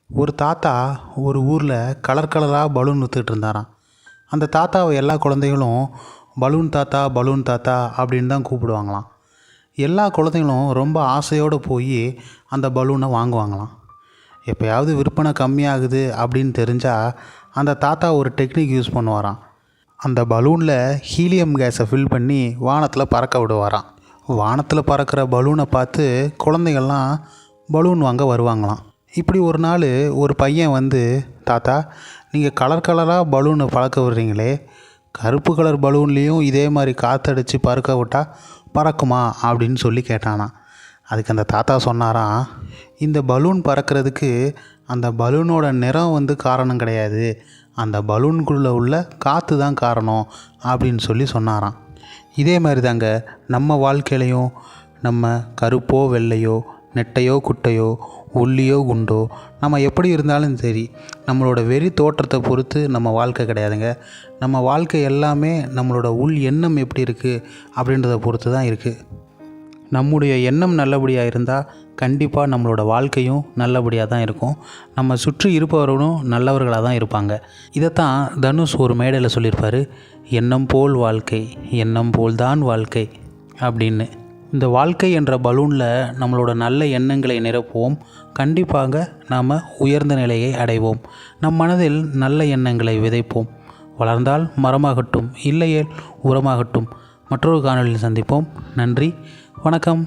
ஒரு தாத்தா ஒரு ஊரில் கலர் கலராக பலூன் விற்றுக்கிட்டு இருந்தாராம். அந்த தாத்தாவை எல்லா குழந்தைகளும் பலூன் தாத்தா பலூன் தாத்தா அப்படின்னு தான் கூப்பிடுவாங்களாம். எல்லா குழந்தைகளும் ரொம்ப ஆசையோடு போய் அந்த பலூனை வாங்குவாங்களாம். எப்போயாவது விற்பனை கம்மியாகுது அப்படின்னு தெரிஞ்சால் அந்த தாத்தா ஒரு டெக்னிக் யூஸ் பண்ணுவாராம். அந்த பலூனில் ஹீலியம் கேஸை ஃபில் பண்ணி வானத்தில் பறக்க விடுவாராம். வானத்தில் பறக்கிற பலூனை பார்த்து குழந்தைகள்லாம் பலூன் வாங்க வருவாங்களாம். இப்படி ஒரு நாள் ஒரு பையன் வந்து, தாத்தா நீங்கள் கலர் கலராக பலூனை பறக்க விடுறீங்களே, கருப்பு கலர் பலூன்லேயும் இதே மாதிரி காற்றடிச்சு பறக்க விட்டால் பறக்குமா அப்படின்னு சொல்லி கேட்டானான். அதுக்கு அந்த தாத்தா சொன்னாராம், இந்த பலூன் பறக்கிறதுக்கு அந்த பலூனோட நிறம் வந்து காரணம் கிடையாது, அந்த பலூனுக்குள்ளே உள்ள காற்று தான் காரணம் அப்படின்னு சொல்லி சொன்னாராம். இதே மாதிரி தாங்க நம்ம வாழ்க்கையிலையும் நம்ம கருப்போ வெள்ளையோ நெட்டையோ குட்டையோ ஒல்லியோ குண்டோ நம்ம எப்படி இருந்தாலும் சரி, நம்மளோட வெறி தோற்றத்தை பொறுத்து நம்ம வாழ்க்கை கிடையாதுங்க. நம்ம வாழ்க்கை எல்லாமே நம்மளோட உள் எண்ணம் எப்படி இருக்குது அப்படின்றத பொறுத்து தான் இருக்குது. நம்முடைய எண்ணம் நல்லபடியாக இருந்தால் கண்டிப்பாக நம்மளோட வாழ்க்கையும் நல்லபடியாக தான் இருக்கும். நம்ம சுற்றி இருப்பவர்களும் நல்லவர்களாக தான் இருப்பாங்க. இதைத்தான் தனுஷ் ஒரு மேடையில் சொல்லியிருப்பார், எண்ணம் போல் வாழ்க்கை, எண்ணம் போல் தான் வாழ்க்கை அப்படின்னு. இந்த வாழ்க்கை என்ற பலூனில் நம்மளோட நல்ல எண்ணங்களை நிரப்புவோம். கண்டிப்பாக நாம் உயர்ந்த நிலையை அடைவோம். நம் மனதில் நல்ல எண்ணங்களை விதைப்போம். வளர்ந்தால் மரமாகட்டும், இல்லையேல் உரமாகட்டும். மற்றொரு காணொளியில் சந்திப்போம். நன்றி, வணக்கம்.